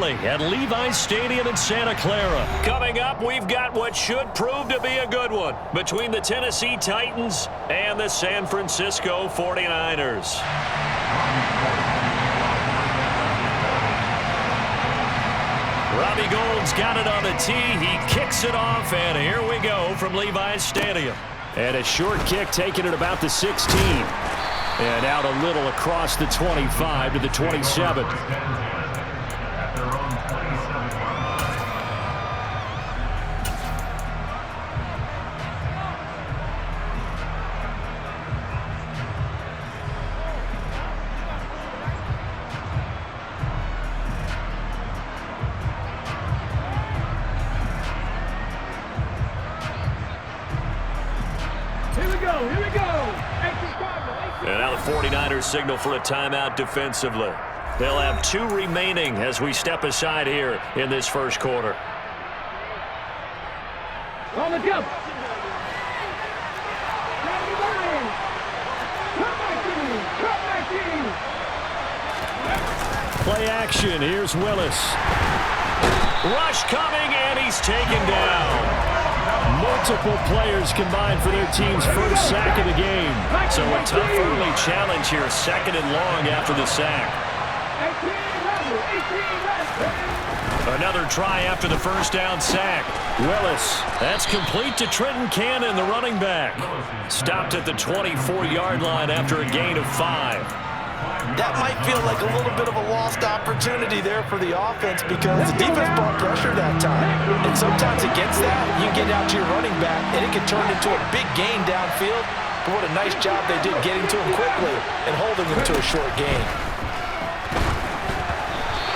friendly at Levi's Stadium in Santa Clara. Coming up, we've got what should prove to be a good one between the Tennessee Titans and the San Francisco 49ers. Robbie Gould's got it on the tee. He kicks it off, and here we go from Levi's Stadium. And a short kick taken at about the 16. And out a little across the 25 to the 27. Here we go. And now the 49ers signal for a timeout defensively. They'll have 2 remaining as we step aside here in this first quarter. On the jump. Play action. Here's Willis. Rush coming, and he's taken down. Multiple players combined for their team's first sack of the game. So a tough early challenge here, 2nd and long after the sack. Another try after the first down sack. Willis, that's complete to Trenton Cannon, the running back. Stopped at the 24-yard line after a gain of 5. That might feel like a little bit of a lost opportunity there for the offense because the defense brought pressure that time. And sometimes against that, you get out to your running back, and it can turn into a big gain downfield. But what a nice job they did getting to him quickly and holding him to a short gain.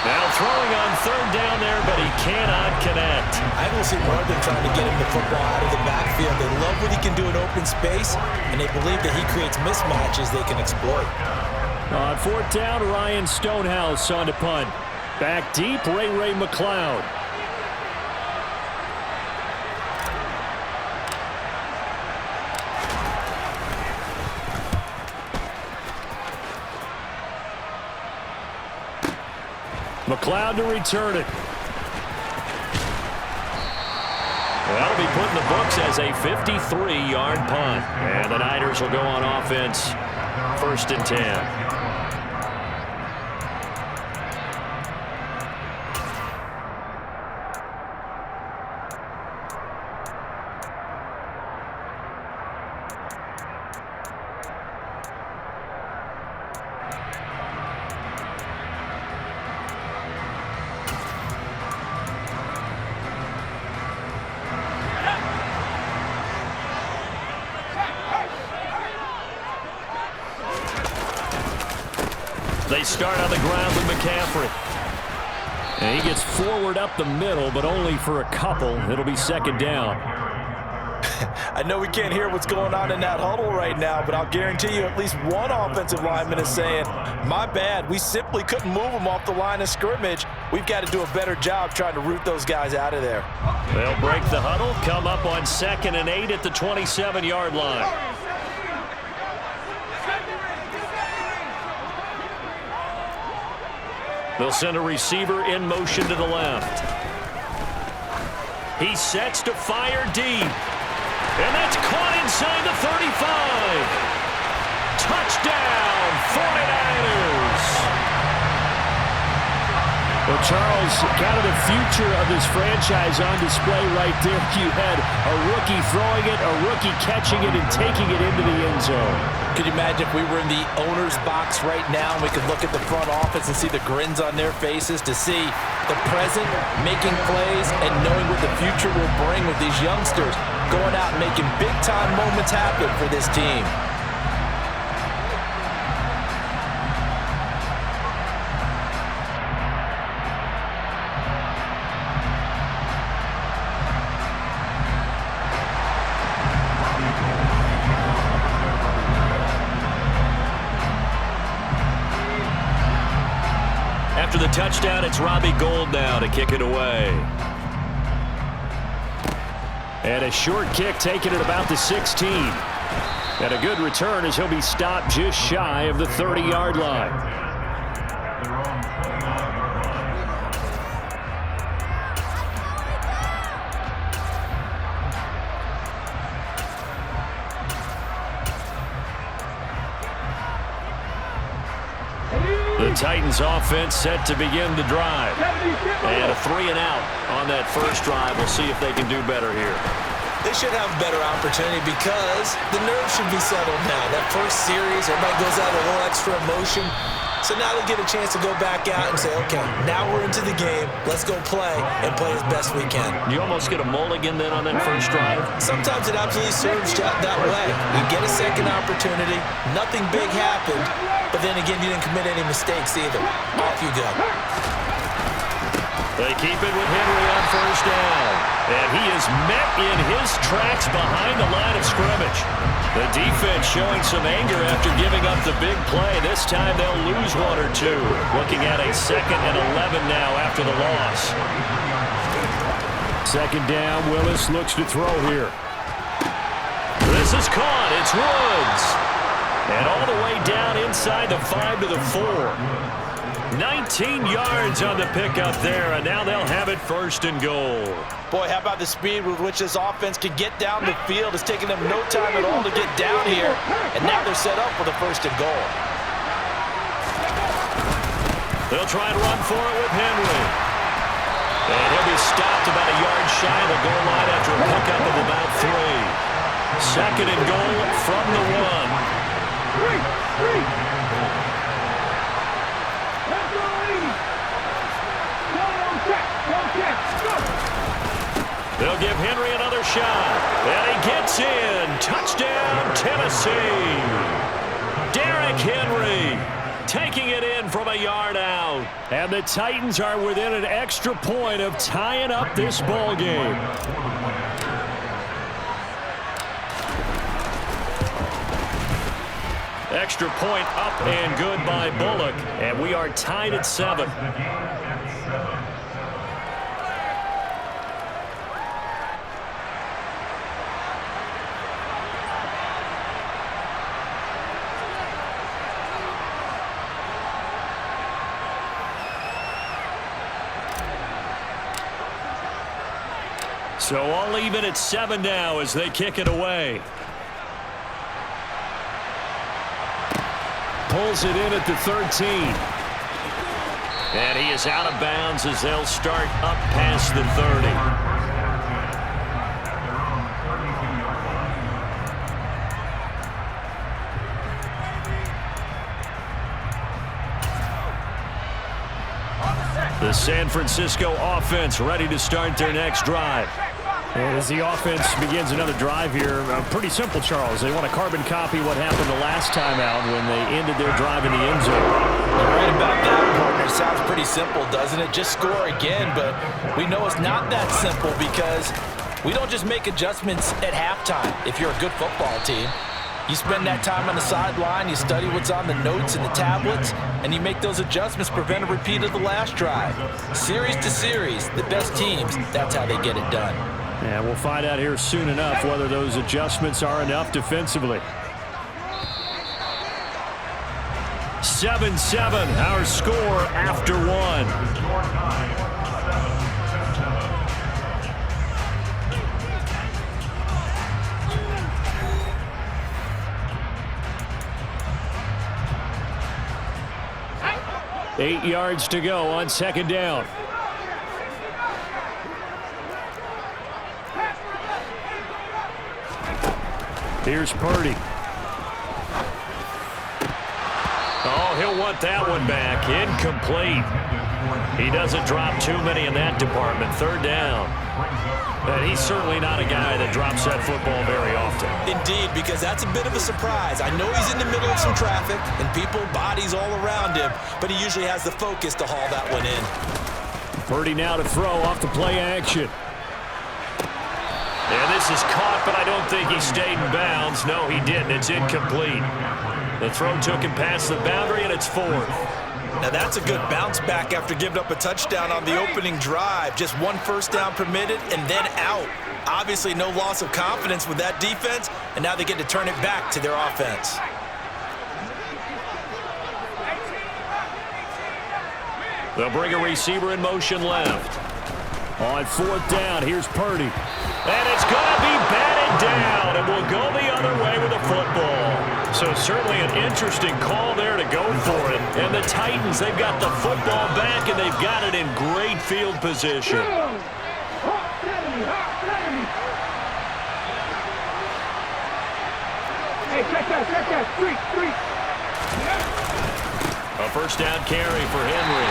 Now throwing on 3rd down there, but he cannot connect. I don't see more than trying to get him the football out of the backfield. They love what he can do in open space, and they believe that he creates mismatches they can exploit. On 4th down, Ryan Stonehouse on to punt. Back deep, Ray McLeod. McLeod to return it. That'll be put in the books as a 53-yard punt. And the Niners will go on offense, 1st and 10. They start on the ground with McCaffrey. And he gets forward up the middle, but only for a couple. It'll be 2nd down. I know we can't hear what's going on in that huddle right now, but I'll guarantee you at least one offensive lineman is saying, my bad, we simply couldn't move them off the line of scrimmage. We've got to do a better job trying to root those guys out of there. They'll break the huddle, come up on 2nd and 8 at the 27-yard line. They'll send a receiver in motion to the left. He sets to fire deep. And that's caught inside the 35. Touchdown, 49ers. Well, Charles, kind of the future of this franchise on display right there. You had a rookie throwing it, a rookie catching it, and taking it into the end zone. Could you imagine if we were in the owner's box right now and we could look at the front office and see the grins on their faces, to see the present making plays and knowing what the future will bring with these youngsters going out and making big-time moments happen for this team. After the touchdown, it's Robbie Gould now to kick it away. And a short kick taken at about the 16. And a good return as he'll be stopped just shy of the 30-yard line. The Titans offense set to begin the drive. And a 3-and-out on that first drive. We'll see if they can do better here. They should have a better opportunity because the nerves should be settled now. That first series, everybody goes out with a little extra emotion. So now they get a chance to go back out and say, okay, now we're into the game. Let's go play and play as best we can. You almost get a mulligan then on that first drive? Sometimes it absolutely serves that way. You get a second opportunity. Nothing big happened. But then again, you didn't commit any mistakes either. Off you go. They keep it with Henry on first down. And he is met in his tracks behind the line of scrimmage. The defense showing some anger after giving up the big play. This time they'll lose one or two. Looking at a 2nd and 11 now after the loss. Second down, Willis looks to throw here. This is caught. It's Woods. And all the way down inside the 5 to the 4. 19 yards on the pickup there, and now they'll have it 1st and goal. Boy, how about the speed with which this offense can get down the field? It's taking them no time at all to get down here, and now they're set up for the 1st and goal. They'll try and run for it with Henry. And he'll be stopped about a yard shy of the goal line after a pickup of about 3. 2nd and goal from the 1. They'll give Henry another shot. And he gets in. Touchdown, Tennessee. Derrick Henry taking it in from a yard out. And the Titans are within an extra point of tying up this ball game. Extra point up and good by Bullock. And we are tied at 7. So all even at 7 now as they kick it away. Pulls it in at the 13. And he is out of bounds as they'll start up past the 30. The San Francisco offense ready to start their next drive. And as the offense begins another drive here, pretty simple, Charles. They want to carbon copy what happened the last time out when they ended their drive in the end zone. You're right about that, partner. It sounds pretty simple, doesn't it? Just score again, but we know it's not that simple because we don't just make adjustments at halftime if you're a good football team. You spend that time on the sideline, you study what's on the notes and the tablets, and you make those adjustments, prevent a repeat of the last drive. Series to series, the best teams, that's how they get it done. And we'll find out here soon enough whether those adjustments are enough defensively. 7-7, our score after 1. Eight yards to go on 2nd down. Here's Purdy. Oh, he'll want that one back. Incomplete. He doesn't drop too many in that department. 3rd down. And he's certainly not a guy that drops that football very often. Indeed, because that's a bit of a surprise. I know he's in the middle of some traffic and people, bodies all around him, but he usually has the focus to haul that one in. Purdy now to throw off the play action. And this is caught, but I don't think he stayed in bounds. No, he didn't. It's incomplete. The throw took him past the boundary, and it's 4th. Now that's a good bounce back after giving up a touchdown on the opening drive. Just 1 first down permitted and then out. Obviously no loss of confidence with that defense, and now they get to turn it back to their offense. They'll bring a receiver in motion left. On 4th down, here's Purdy. And it's going to be batted down, and we'll go the other way with a football. So certainly an interesting call there to go for it. And the Titans, they've got the football back, and they've got it in great field position. Hey, check that, street. A first down carry for Henry.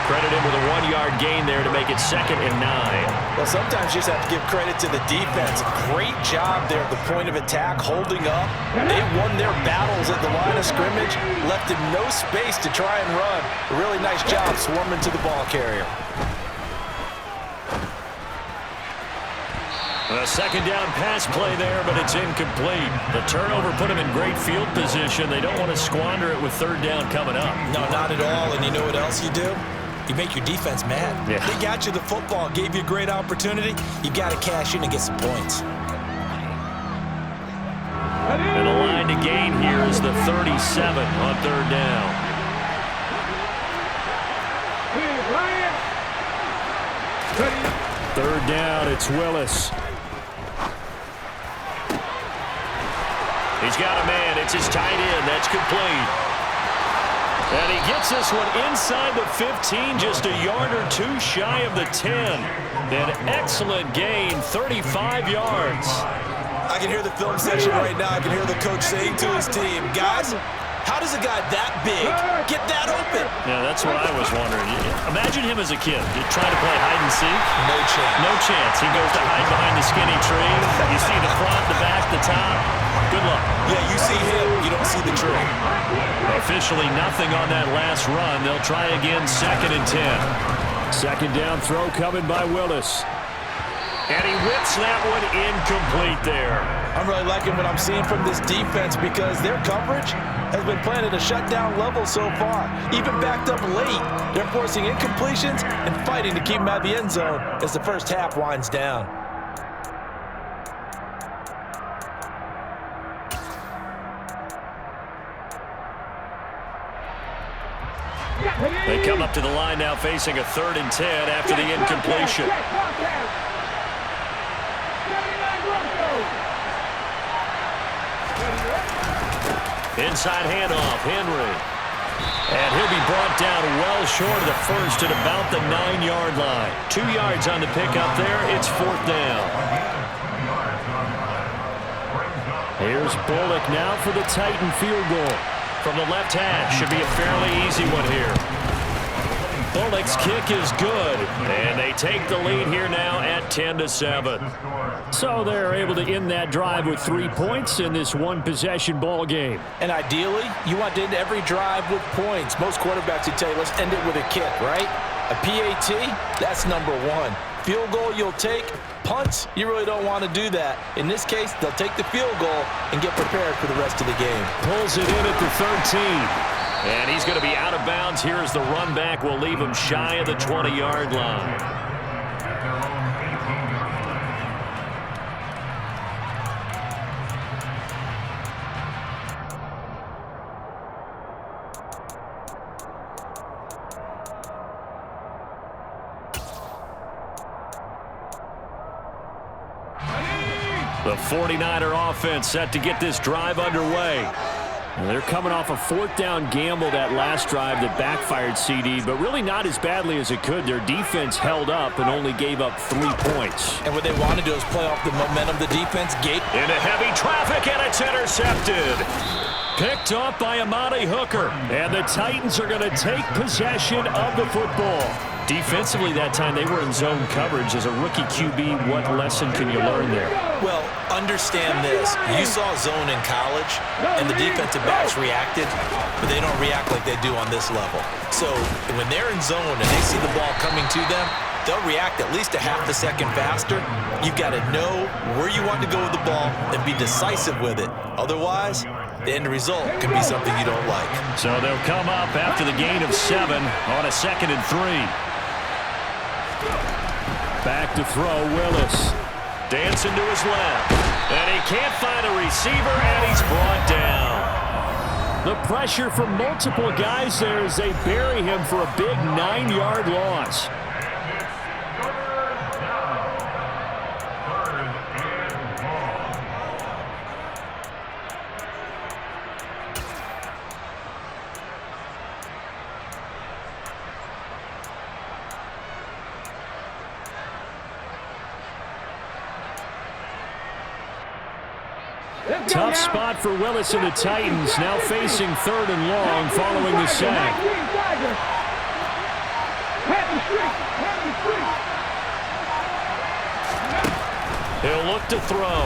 Credit him with a 1-yard gain there to make it 2nd and 9. Well, sometimes you just have to give credit to the defense. Great job there at the point of attack, holding up. They won their battles at the line of scrimmage, left him no space to try and run. A really nice job swarming to the ball carrier. A second down pass play there, but it's incomplete. The turnover put them in great field position. They don't want to squander it with 3rd down coming up. No, not at all. And you know what else you do? You make your defense mad. Yeah. They got you the football, gave you a great opportunity. You got to cash in and get some points. And the line to gain here is the 37 on 3rd down. Third down, it's Willis. He's got a man. It's his tight end. That's complete. And he gets this one inside the 15, just a yard or two shy of the 10. An excellent gain, 35 yards. I can hear the film session right now. I can hear the coach saying to his team, guys, how does a guy that big get that open? Yeah, that's what I was wondering. Imagine him as a kid. You're trying to play hide and seek. No chance. No chance. He goes to hide behind the skinny tree. You see the front, the back, the top. Good luck. Yeah, you see him. You don't see the tree. Officially nothing on that last run. They'll try again, 2nd and 10. Second down throw coming by Willis. And he whips that one incomplete there. I'm really liking what I'm seeing from this defense because their coverage has been playing at a shutdown level so far. Even backed up late, they're forcing incompletions and fighting to keep them out of the end zone as the first half winds down. They come up to the line now facing a 3rd and 10 after the incompletion. Inside handoff, Henry. And he'll be brought down well short of the first at about the 9-yard line. 2 yards on the pickup there. It's 4th down. Here's Bullock now for the Titan field goal. From the left hash, should be a fairly easy one here. Bullock's kick is good, and they take the lead here now at 10-7. So they're able to end that drive with 3 points in this one-possession ball game. And ideally, you want to end every drive with points. Most quarterbacks would tell you, let's end it with a kick, right? A PAT, that's number 1. Field goal you'll take. Punts, you really don't want to do that. In this case, they'll take the field goal and get prepared for the rest of the game. Pulls it in at the 13. And he's going to be out of bounds here as the run back will leave him shy of the 20-yard line. The 49er offense set to get this drive underway. They're coming off a 4th down gamble that last drive that backfired, CD, but really not as badly as it could. Their defense held up and only gave up 3 points. And what they want to do is play off the momentum the defense gave. Into heavy traffic, and it's intercepted. Picked off by Amani Hooker. And the Titans are going to take possession of the football. Defensively that time, they were in zone coverage. As a rookie QB, what lesson can you learn there? Well, understand this. You saw zone in college, and the defensive backs reacted, but they don't react like they do on this level. So when they're in zone and they see the ball coming to them, they'll react at least a half a second faster. You've got to know where you want to go with the ball and be decisive with it. Otherwise, the end result can be something you don't like. So they'll come up after the gain of 7 on a 2nd and 3. Back to throw, Willis. Dancing to his left. And he can't find a receiver, and he's brought down. The pressure from multiple guys there as they bury him for a big 9-yard loss. Tough spot for Willis and the Titans, now facing 3rd and long following the sack. He'll look to throw.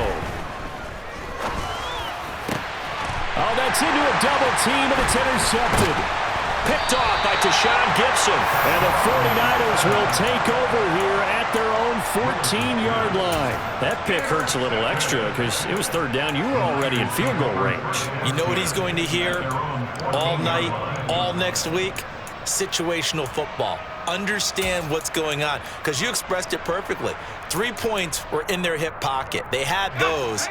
Oh, that's into a double team, and it's intercepted. Picked off by Tashawn Gibson. And the 49ers will take over here at their own 14-yard line. That pick hurts a little extra because it was 3rd down. You were already in field goal range. You know what he's going to hear all night, all next week? Situational football. Understand what's going on, because you expressed it perfectly. 3 points were in their hip pocket. They had those.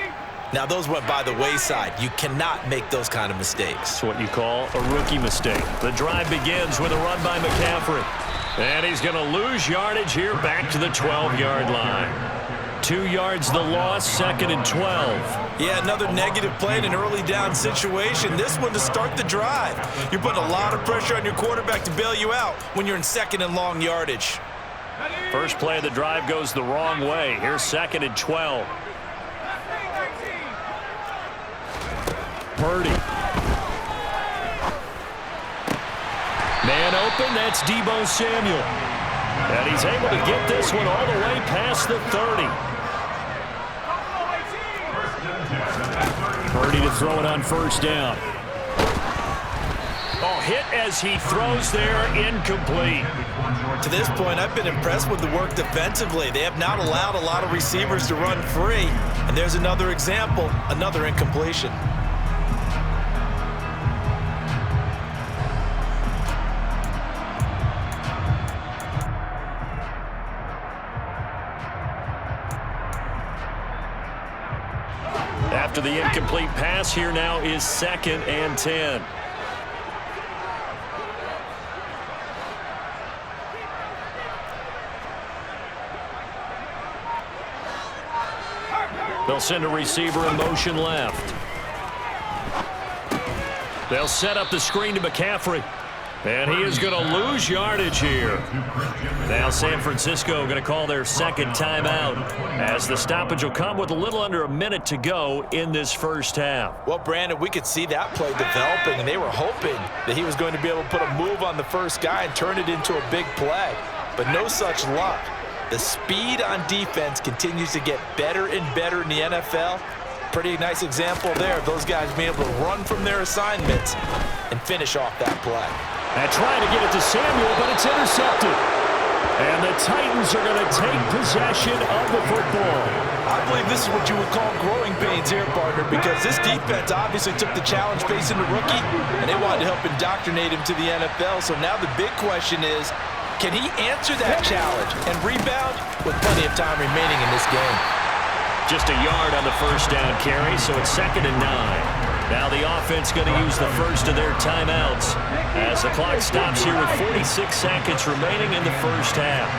Now, those went by the wayside. You cannot make those kind of mistakes. It's what you call a rookie mistake. The drive begins with a run by McCaffrey. And he's going to lose yardage here back to the 12-yard line. 2 yards the loss, 2nd and 12. Yeah, another negative play in an early down situation. This one to start the drive. You're putting a lot of pressure on your quarterback to bail you out when you're in 2nd and long yardage. First play of the drive goes the wrong way. Here's 2nd and 12. Purdy. Man open, that's Deebo Samuel. And he's able to get this one all the way past the 30. Purdy to throw it on 1st down. Oh, hit as he throws there, incomplete. To this point, I've been impressed with the work defensively. They have not allowed a lot of receivers to run free. And there's another example, another incompletion. After the incomplete pass, here now is 2nd and 10. They'll send a receiver in motion left. They'll set up the screen to McCaffrey. And he is going to lose yardage here. Now San Francisco going to call their 2nd timeout as the stoppage will come with a little under a minute to go in this 1st half. Well, Brandon, we could see that play developing, and they were hoping that he was going to be able to put a move on the first guy and turn it into a big play. But no such luck. The speed on defense continues to get better and better in the NFL. Pretty nice example there of those guys being able to run from their assignments and finish off that play. And trying to get it to Samuel, but it's intercepted. And the Titans are going to take possession of the football. I believe this is what you would call growing pains here, partner, because this defense obviously took the challenge facing the rookie, and they wanted to help indoctrinate him to the NFL. So now the big question is, can he answer that challenge and rebound with plenty of time remaining in this game? Just a yard on the 1st down carry, so it's 2nd and 9. Now the offense going to use the first of their timeouts as the clock stops here with 46 seconds remaining in the 1st half.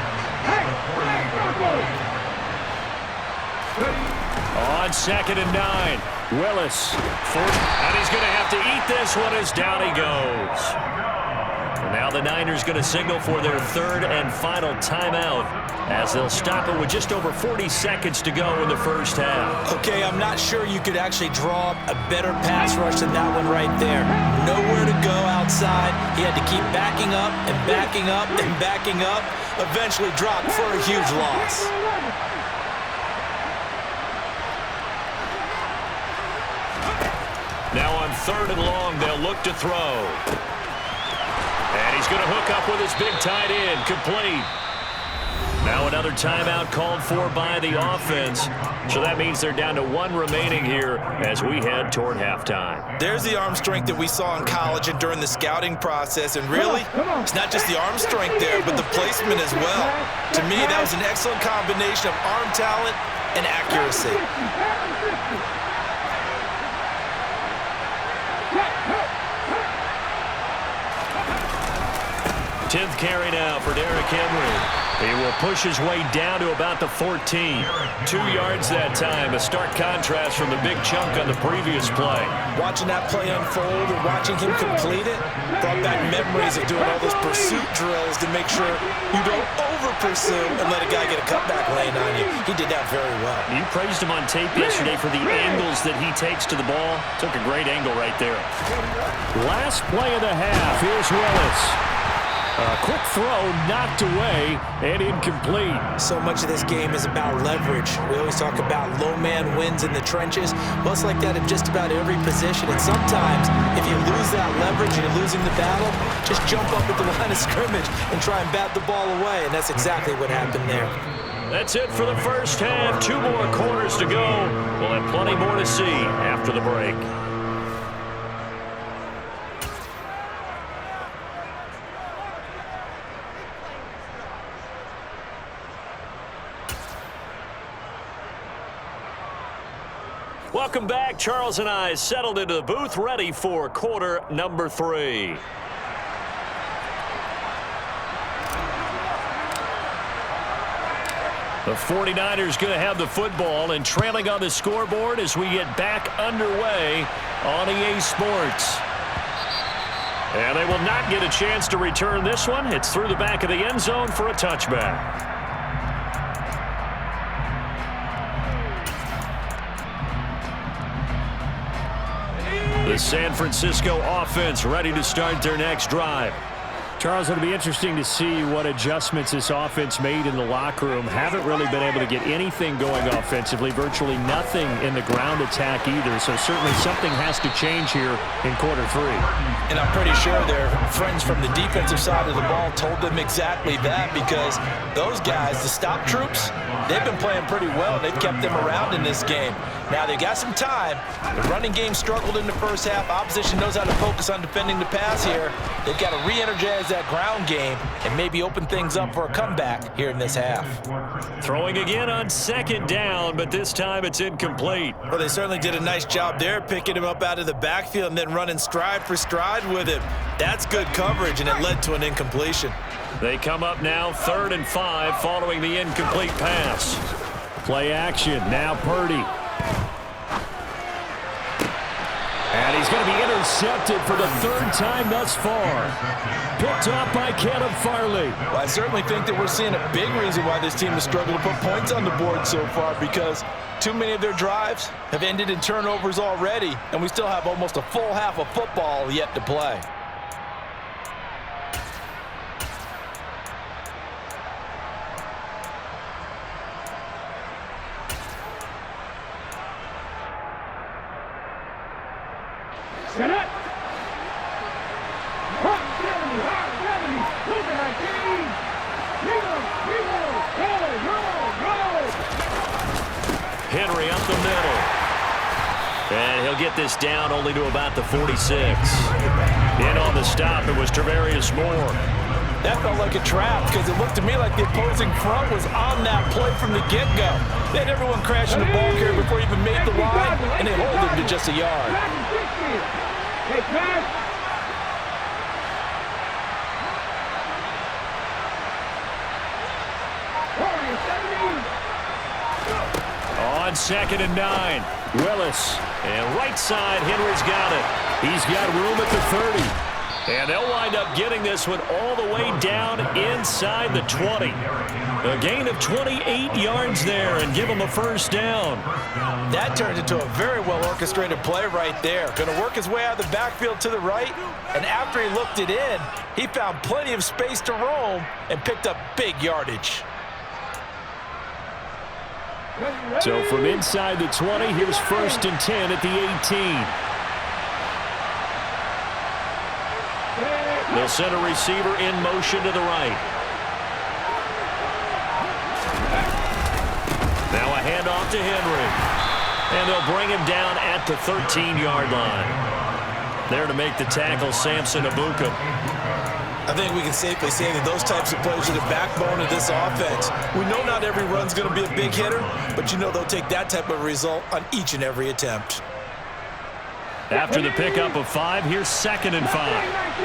On 2nd and 9, Willis. And he's going to have to eat this one as down he goes. And now the Niners going to signal for their 3rd and final timeout as they'll stop it with just over 40 seconds to go in the 1st half. Okay, I'm not sure you could actually draw up a better pass rush than that one right there. Nowhere to go outside. He had to keep backing up and backing up and backing up. Eventually dropped for a huge loss. Now on 3rd and long, they'll look to throw. And he's going to hook up with his big tight end, complete. Now another timeout called for by the offense. So that means they're down to 1 remaining here as we head toward halftime. There's the arm strength that we saw in college and during the scouting process. And really, it's not just the arm strength there, but the placement as well. To me, that was an excellent combination of arm talent and accuracy. 10th carry now for Derrick Henry. He will push his way down to about the 14. 2 yards that time, a stark contrast from the big chunk on the previous play. Watching that play unfold and watching him complete it brought back memories of doing all those pursuit drills to make sure you don't pursuit and let a guy get a cutback lane on you. He did that very well. You praised him on tape yesterday for the angles that he takes to the ball. Took a great angle right there. Last play of the half. Here's Willis. A quick throw knocked away and incomplete. So much of this game is about leverage. We always talk about low man wins in the trenches. Well, it's like that in just about every position. And sometimes, if you lose that leverage and you're losing the battle, just jump up at the line of scrimmage and try and bat the ball away. And that's exactly what happened there. That's it for the first half. 2 more quarters to go. We'll have plenty more to see after the break. Welcome back. Charles and I settled into the booth, ready for quarter number 3. The 49ers going to have the football and trailing on the scoreboard as we get back underway on EA Sports. And they will not get a chance to return this one. It's through the back of the end zone for a touchback. The San Francisco offense ready to start their next drive. Charles, it'll be interesting to see what adjustments this offense made in the locker room. Haven't really been able to get anything going offensively, virtually nothing in the ground attack either. So certainly something has to change here in quarter 3. And I'm pretty sure their friends from the defensive side of the ball told them exactly that, because those guys, the stop troops, they've been playing pretty well. They've kept them around in this game. Now, they got some time. The running game struggled in the first half. Opposition knows how to focus on defending the pass here. They've got to re-energize that ground game and maybe open things up for a comeback here in this half. Throwing again on 2nd down, but this time it's incomplete. Well, they certainly did a nice job there, picking him up out of the backfield and then running stride for stride with him. That's good coverage, and it led to an incompletion. They come up now 3rd and 5 following the incomplete pass. Play action, now Purdy. And he's going to be intercepted for the 3rd time thus far. Picked off by Caleb Farley. Well, I certainly think that we're seeing a big reason why this team has struggled to put points on the board so far, because too many of their drives have ended in turnovers already, and we still have almost a full half of football yet to play. Set up. Hot 70, hot 70. Look at our team. Go. Henry up the middle. And he'll get this down only to about the 46. In on the stop, it was Tarvarius Moore. That felt like a trap, because it looked to me like the opposing front was on that play from the get-go. They had everyone crashing the ball carrier before he even made the line, and they hold him to just a yard. Hey, pass. On 2nd and 9, Willis. And right side, Henry's got it. He's got room at the 30. And they'll wind up getting this one all the way down inside the 20. A gain of 28 yards there and give them a 1st down. That turned into a very well-orchestrated play right there. Going to work his way out of the backfield to the right, and after he looked it in, he found plenty of space to roam and picked up big yardage. So from inside the 20, here's 1st and 10 at the 18. They'll send a receiver in motion to the right. Now a handoff to Henry. And they'll bring him down at the 13-yard line. There to make the tackle, Samson Abuka. I think we can safely say that those types of plays are the backbone of this offense. We know not every run's going to be a big hitter, but you know they'll take that type of result on each and every attempt. After the pickup of 5, here's 2nd and 5.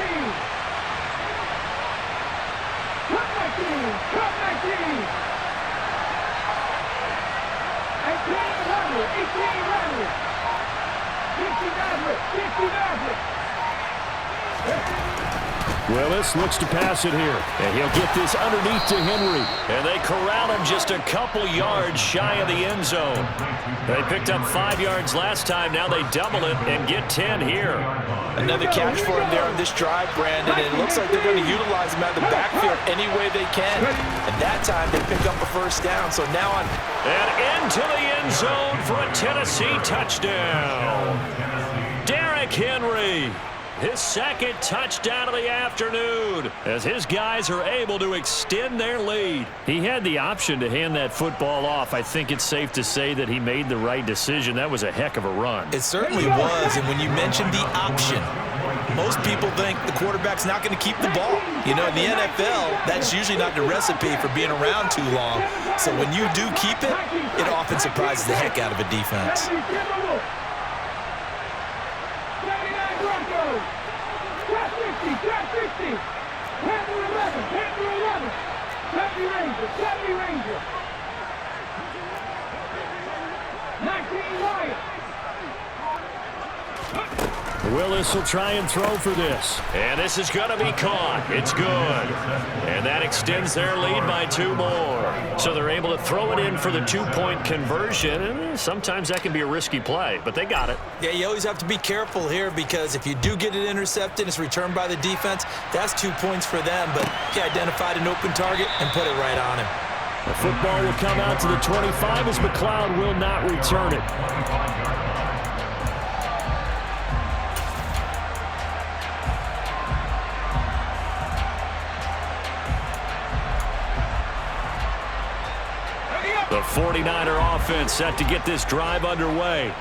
Willis looks to pass it here. And he'll get this underneath to Henry. And they corral him just a couple yards shy of the end zone. They picked up 5 yards last time. Now they double it and get 10 here. Another catch for him there on this drive, Brandon. And it looks like they're going to utilize him out of the backfield any way they can. And that time they pick up a first down. So now on. And into the end zone for a Tennessee touchdown. Derrick Henry. His second touchdown of the afternoon as his guys are able to extend their lead. He had the option to hand that football off. I think it's safe to say that he made the right decision. That was a heck of a run. It certainly was, and when you mentioned the option, most people think the quarterback's not going to keep the ball. You know, in the NFL, that's usually not the recipe for being around too long. So when you do keep it, it often surprises the heck out of a defense. Willis will try and throw for this. And this is going to be caught. It's good. And that extends their lead by 2 more. So they're able to throw it in for the 2-point conversion. And sometimes that can be a risky play, but they got it. Yeah, you always have to be careful here because if you do get it intercepted, it's returned by the defense, that's 2 points for them. But he identified an open target and put it right on him. The football will come out to the 25 as McLeod will not return it. The 49er offense set to get this drive underway.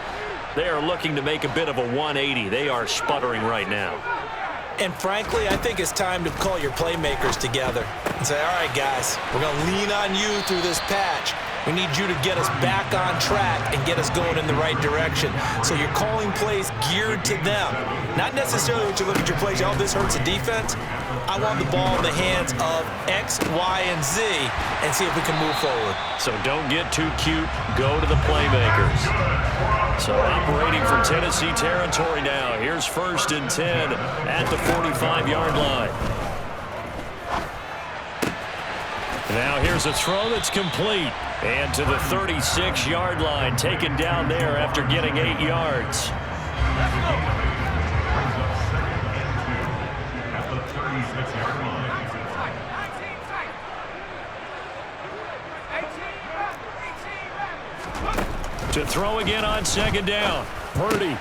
They are looking to make a bit of a 180. They are sputtering right now. And frankly, I think it's time to call your playmakers together and say, all right, guys, we're going to lean on you through this patch. We need you to get us back on track and get us going in the right direction. So you're calling plays geared to them. Not necessarily when you look at your plays, oh, this hurts the defense. I want the ball in the hands of X, Y, and Z and see if we can move forward. So don't get too cute. Go to the playmakers. So operating from Tennessee territory now. Here's 1st and 10 at the 45-yard line. Now here's a throw that's complete. And to the 36-yard line, taken down there after getting 8 yards. To throw again on 2nd down. Purdy.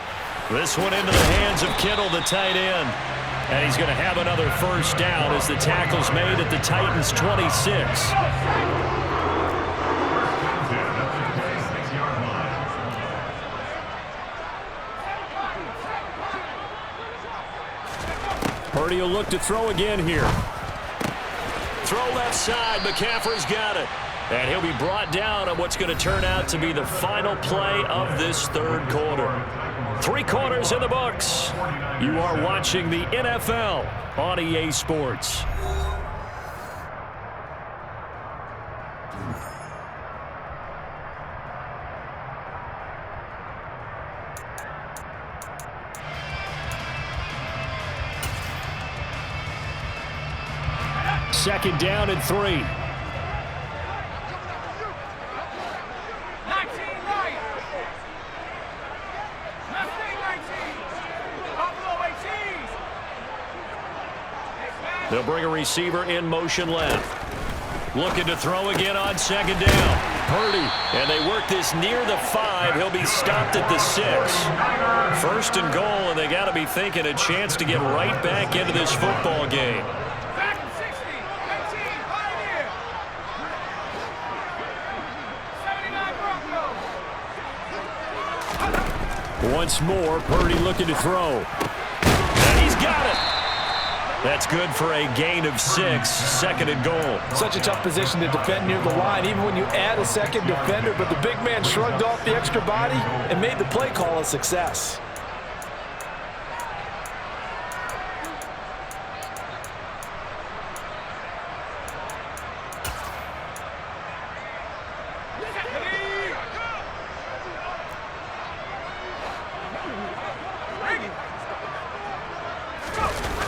This one into the hands of Kittle, the tight end. And he's going to have another first down as the tackle's made at the Titans' 26. Purdy will look to throw again here. Throw left side. McCaffrey's got it. And he'll be brought down on what's going to turn out to be the final play of this 3rd quarter. 3 quarters in the books. You are watching the NFL on EA Sports. Second down and 3. They'll bring a receiver in motion left. Looking to throw again on 2nd down. Purdy. And they work this near the 5. He'll be stopped at the 6. 1st and goal, and they got to be thinking a chance to get right back into this football game. Once more, Purdy looking to throw. And he's got it. That's good for a gain of 6, 2nd and goal. Such a tough position to defend near the line, even when you add a second defender, but the big man shrugged off the extra body and made the play call a success.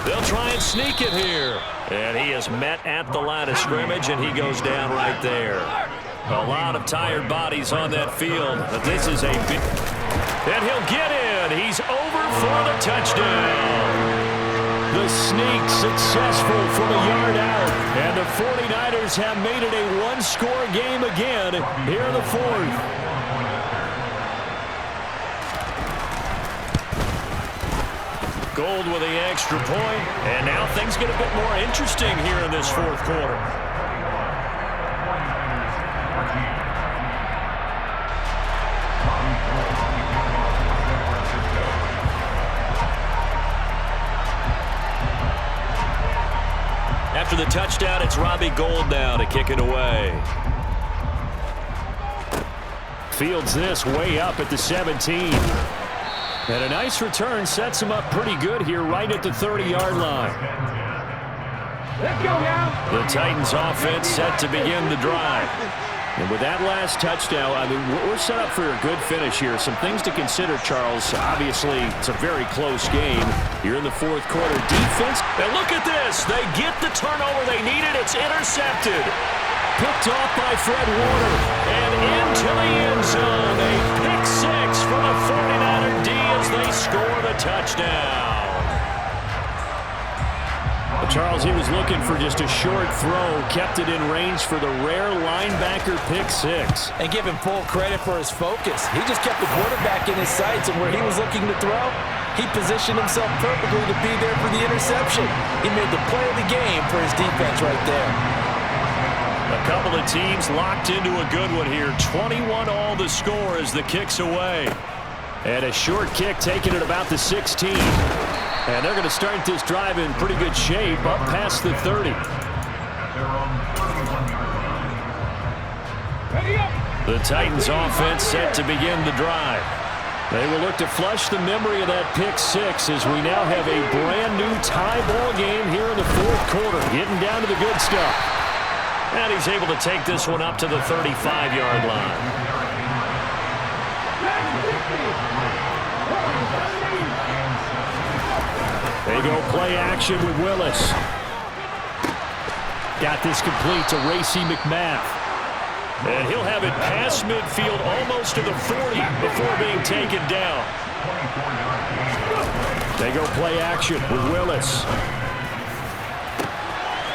They'll try and sneak it here. And he is met at the line of scrimmage, and he goes down right there. A lot of tired bodies on that field, but this is a big... And he'll get in. He's over for the touchdown. The sneak successful from a yard out. And the 49ers have made it a one-score game again here in the fourth. Gold with the extra point, and now things get a bit more interesting here in this fourth quarter. After the touchdown, it's Robbie Gould now to kick it away. Fields this way up at the 17. And a nice return sets him up pretty good here right at the 30-yard line. Let's go now. The Titans offense set to begin the drive. And with that last touchdown, I mean, we're set up for a good finish here. Some things to consider, Charles. Obviously, it's a very close game. You're in the fourth quarter. Defense. And look at this. They get the turnover they needed. It's intercepted. Picked off by Fred Warner. And into the end zone. A pick six for the 49er D as they score the touchdown. Charles, he was looking for just a short throw, kept it in range for the rare linebacker pick six. And give him full credit for his focus. He just kept the quarterback in his sights, and where he was looking to throw, he positioned himself perfectly to be there for the interception. He made the play of the game for his defense right there. A couple of teams locked into a good one here. 21 all the score as the kick's away. And a short kick taken at about the 16. And they're going to start this drive in pretty good shape up past the 30. The Titans offense set to begin the drive. They will look to flush the memory of that pick six as we now have a brand new tie ball game here in the fourth quarter, getting down to the good stuff. And he's able to take this one up to the 35-yard line. They go play action with Willis. Got this complete to Racey McMath. And he'll have it past midfield almost to the 40 before being taken down. They go play action with Willis.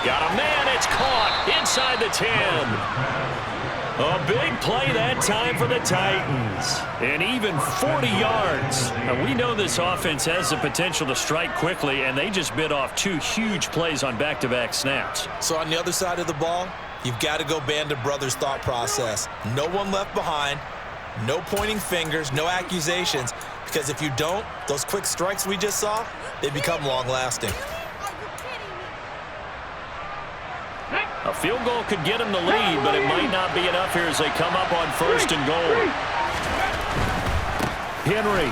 Got a man, it's caught inside the 10. A big play that time for the Titans. And even 40 yards. Now, we know this offense has the potential to strike quickly, and they just bit off two huge plays on back-to-back snaps. So on the other side of the ball, you've got to go Band of Brothers thought process. No one left behind, no pointing fingers, no accusations, because if you don't, those quick strikes we just saw, they become long-lasting. A field goal could get him the lead, but it might not be enough here as they come up on first and goal. Henry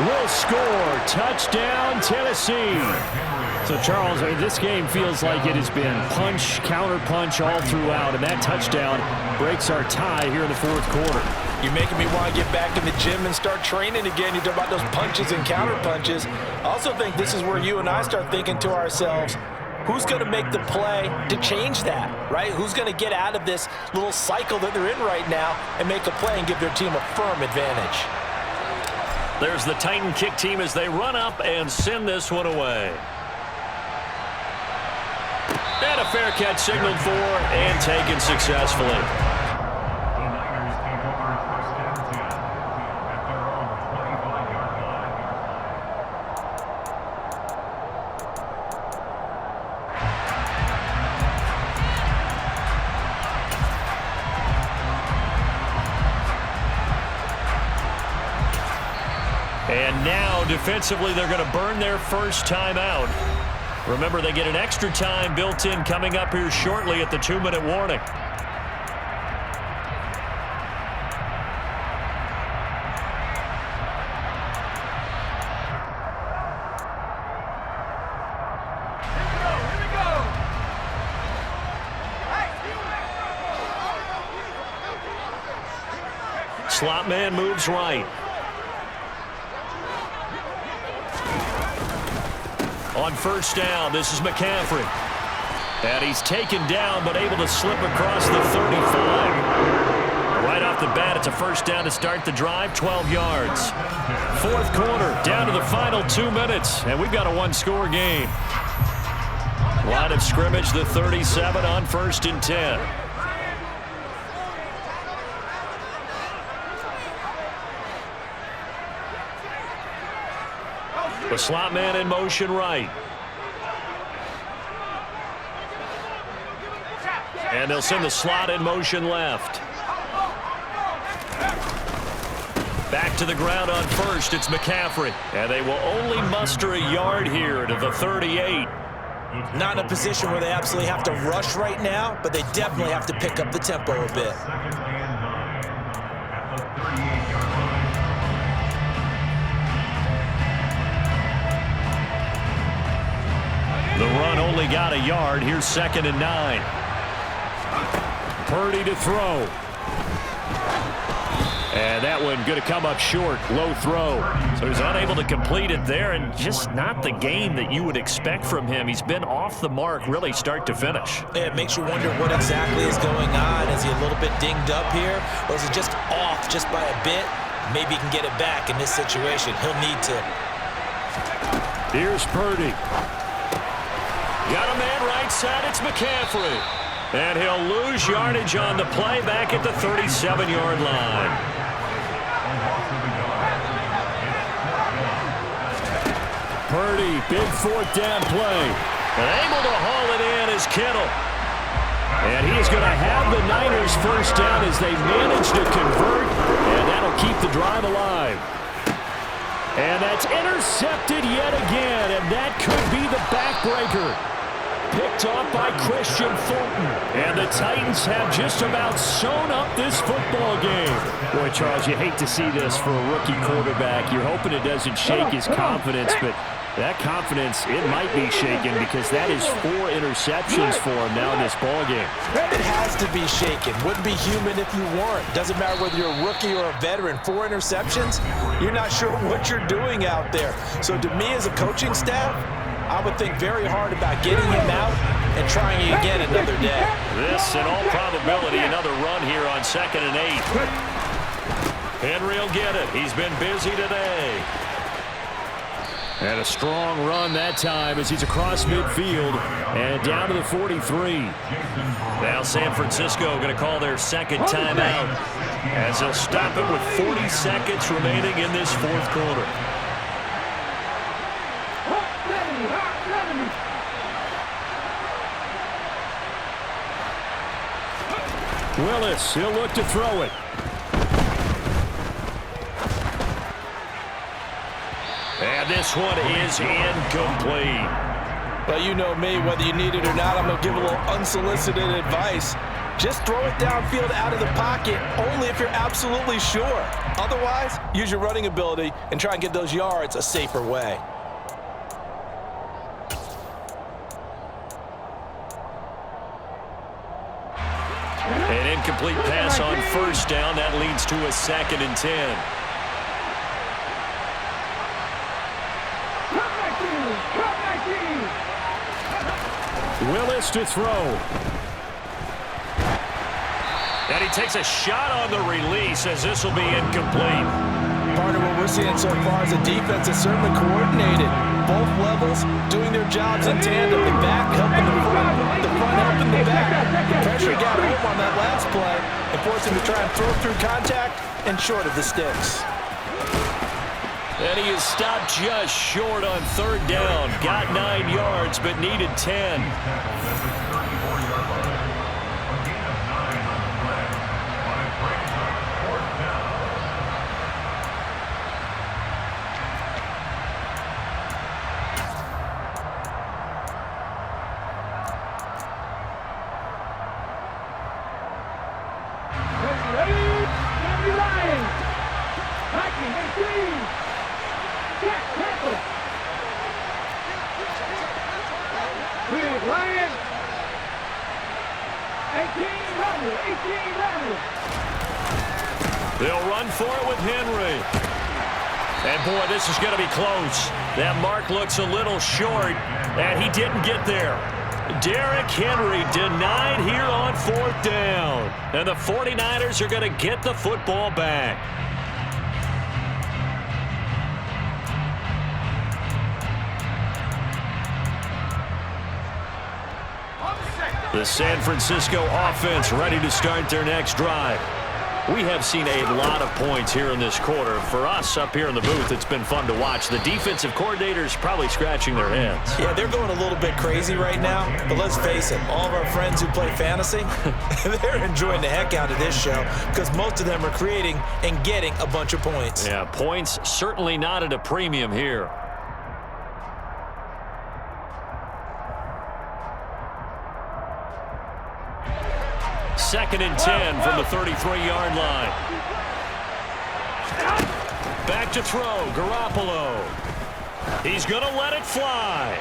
will score. Touchdown, Tennessee. So, Charles, this game feels like it has been punch, counter-punch all throughout, and that touchdown breaks our tie here in the fourth quarter. You're making me want to get back in the gym and start training again. You talk about those punches and counter-punches. I also think this is where you and I start thinking to ourselves, who's going to make the play to change that, right? Who's going to get out of this little cycle that they're in right now and make a play and give their team a firm advantage? There's the Titan kick team as they run up and send this one away. And a fair catch signaled for and taken successfully. And now, defensively, they're going to burn their first time out. Remember, they get an extra time built in coming up here shortly at the 2-minute warning. Slot man moves right. On first down, this is McCaffrey. And he's taken down, but able to slip across the 35. Right off the bat, it's a first down to start the drive, 12 yards. Fourth quarter, down to the final 2 minutes, and we've got a one-score game. Line of scrimmage, the 37 on 1st and 10. The slot man in motion right. And they'll send the slot in motion left. Back to the ground on first, it's McCaffrey. And they will only muster a yard here to the 38. Not in a position where they absolutely have to rush right now, but they definitely have to pick up the tempo a bit. The run only got a yard. Here's 2nd and 9. Purdy to throw. And that one going to come up short. Low throw. So he's unable to complete it there, and just not the game that you would expect from him. He's been off the mark really start to finish. It makes you wonder what exactly is going on. Is he a little bit dinged up here, or is he just off just by a bit? Maybe he can get it back in this situation. He'll need to. Here's Purdy. Got a man right side, it's McCaffrey. And he'll lose yardage on the play back at the 37-yard line. Purdy, big 4th down play. And able to haul it in is Kittle. And he's going to have the Niners first down as they manage to convert, and that'll keep the drive alive. And that's intercepted yet again, and that could be the backbreaker. Picked off by Christian Fulton. And the Titans have just about sewn up this football game. Boy, Charles, you hate to see this for a rookie quarterback. You're hoping it doesn't shake his confidence, but that confidence, it might be shaken because that is 4 interceptions for him now in this ball game. It has to be shaken. Wouldn't be human if you weren't. Doesn't matter whether you're a rookie or a veteran. 4 interceptions, you're not sure what you're doing out there. So to me as a coaching staff, I would think very hard about getting him out and trying again another day. This, in all probability, another run here on 2nd and 8. Henry will get it. He's been busy today. And a strong run that time as he's across midfield and down to the 43. Now San Francisco going to call their 2nd timeout as they'll stop it with 40 seconds remaining in this 4th quarter. Willis, he'll look to throw it. And this one is incomplete. Well, you know me, whether you need it or not, I'm going to give a little unsolicited advice. Just throw it downfield out of the pocket, only if you're absolutely sure. Otherwise, use your running ability and try and get those yards a safer way. An incomplete pass on first down. That leads to a 2nd and 10. Willis to throw. And he takes a shot on the release as this will be incomplete. Part of what we're seeing so far is a defense that's certainly coordinated. Both levels doing their jobs in tandem. The back helping the front helping the back. The pressure got home on that last play and forced him to try and throw through contact and short of the sticks. And he is stopped just short on 3rd down. Got 9 yards, but needed 10. They'll run for it with Henry. And, boy, this is going to be close. That mark looks a little short, and he didn't get there. Derrick Henry denied here on 4th down. And the 49ers are going to get the football back. The San Francisco offense ready to start their next drive. We have seen a lot of points here in this quarter. For us up here in the booth, it's been fun to watch. The defensive coordinators probably scratching their heads. Yeah, they're going a little bit crazy right now. But let's face it, all of our friends who play fantasy, they're enjoying the heck out of this show because most of them are creating and getting a bunch of points. Yeah, points certainly not at a premium here. Second and 10 from the 33-yard line. Back to throw, Garoppolo. He's going to let it fly.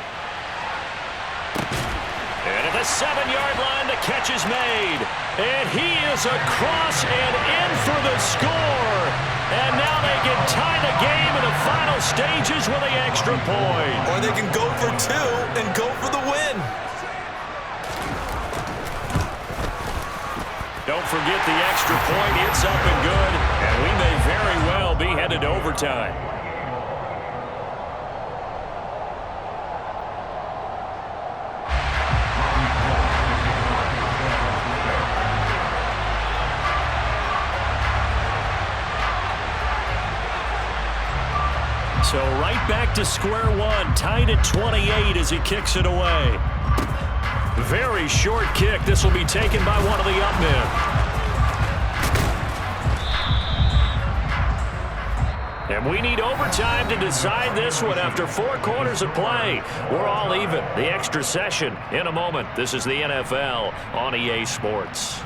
And at the 7-yard line, the catch is made. And he is across and in for the score. And now they can tie the game in the final stages with the extra point. Or they can go for 2 and go for the win. Don't forget the extra point. It's up and good. And we may very well be headed to overtime. So right back to square one. Tied at 28 as he kicks it away. Very short kick. This will be taken by one of the up men. And we need overtime to decide this one after 4 quarters of play. We're all even. The extra session in a moment. This is the NFL on EA Sports.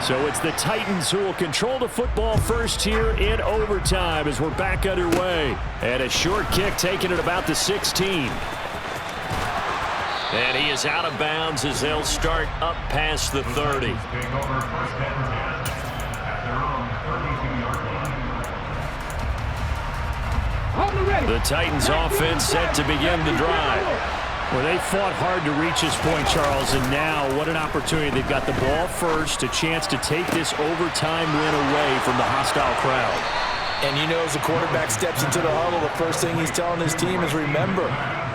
So it's the Titans who will control the football first here in overtime as we're back underway. And a short kick taken at about the 16. And he is out of bounds as they'll start up past the 30. The Titans offense set to begin the drive. Well, they fought hard to reach this point, Charles, and now what an opportunity. They've got the ball first, a chance to take this overtime win away from the hostile crowd. And you know, as the quarterback steps into the huddle, the first thing he's telling his team is, remember,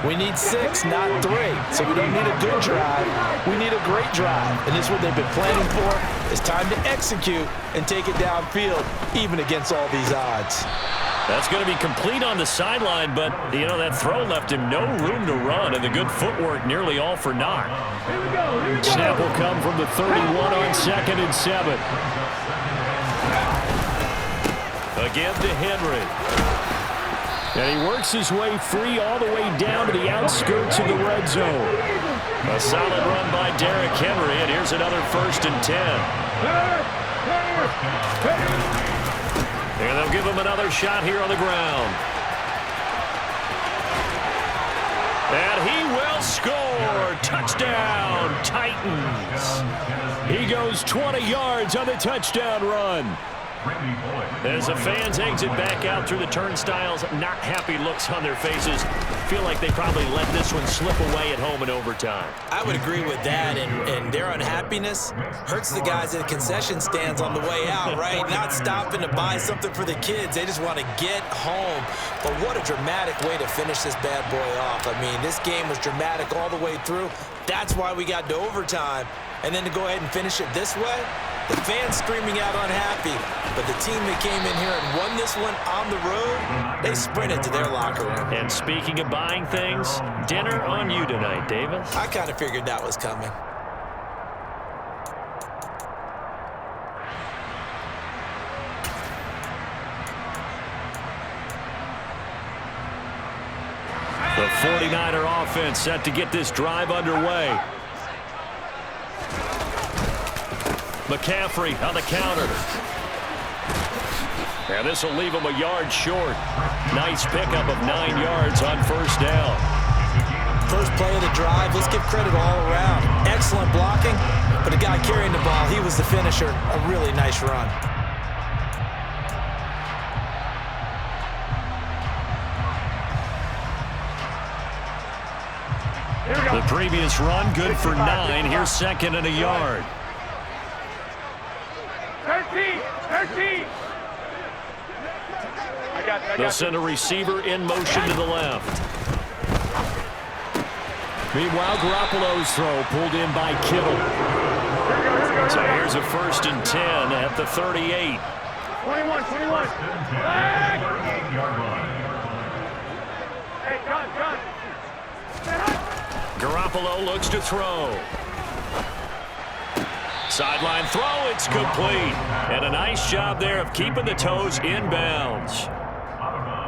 we need 6, not 3. So we don't need a good drive. We need a great drive. And this is what they've been planning for. It's time to execute and take it downfield, even against all these odds. That's going to be complete on the sideline, but, you know, that throw left him no room to run, and the good footwork nearly all for naught. Snap will come from the 31 on 2nd and 7. Again to Henry. And he works his way free all the way down to the outskirts of the red zone. A solid run by Derrick Henry, and here's another 1st and 10. And they'll give him another shot here on the ground. And he will score. Touchdown, Titans. He goes 20 yards on the touchdown run. As the fans exit back out through the turnstiles, not happy looks on their faces. Feel like they probably let this one slip away at home in overtime. I would agree with that, and their unhappiness hurts the guys at the concession stands on the way out, right? Not stopping to buy something for the kids. They just want to get home. But what a dramatic way to finish this bad boy off. I mean, this game was dramatic all the way through. That's why we got to overtime. And then to go ahead and finish it this way, the fans screaming out unhappy, but the team that came in here and won this one on the road, they sprinted to their locker room. And speaking of buying things, dinner on you tonight, Davis. I kind of figured that was coming. The 49er offense set to get this drive underway. McCaffrey on the counter. And this will leave him a yard short. Nice pickup of 9 yards on first down. First play of the drive, let's give credit all around. Excellent blocking, but the guy carrying the ball, he was the finisher. A really nice run. The previous run, good for 9. Here's second and a yard. 13. They'll send a receiver in motion to the left. Meanwhile, Garoppolo's throw pulled in by Kittle. So here's a 1st and 10 at the 38. 21. Hey, gun. Garoppolo looks to throw. Sideline throw, it's complete. And a nice job there of keeping the toes inbounds.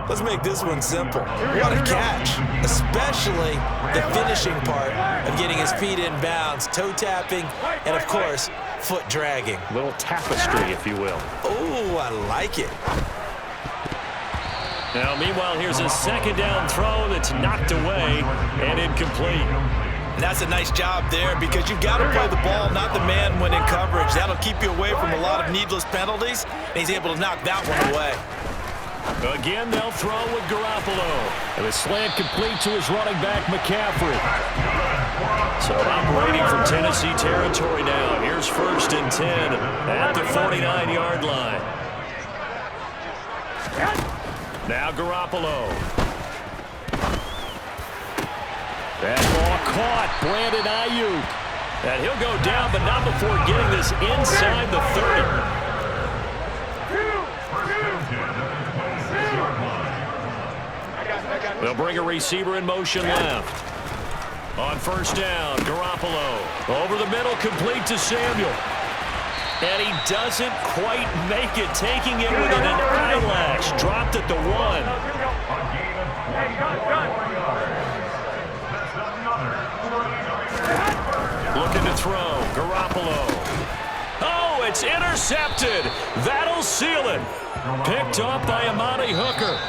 Let's make this one simple. What a catch, especially the finishing part of getting his feet in bounds, toe tapping, and of course, foot dragging. A little tapestry, if you will. Oh, I like it. Now, meanwhile, here's a 2nd down throw that's knocked away and incomplete. And that's a nice job there because you've got to play the ball, not the man when in coverage. That'll keep you away from a lot of needless penalties, and he's able to knock that one away. Again, they'll throw with Garoppolo. And the slant complete to his running back, McCaffrey. So operating from Tennessee territory now. Here's 1st and 10 at the 49-yard line. Now Garoppolo. That ball caught. Brandon Ayuk. And he'll go down, but not before getting this inside the 30. They'll bring a receiver in motion left. On 1st down, Garoppolo. Over the middle, complete to Samuel. And he doesn't quite make it, taking it within an eyelash. Dropped at the 1. Looking to throw, Garoppolo. Oh, it's intercepted. That'll seal it. Picked off by Amani Hooker.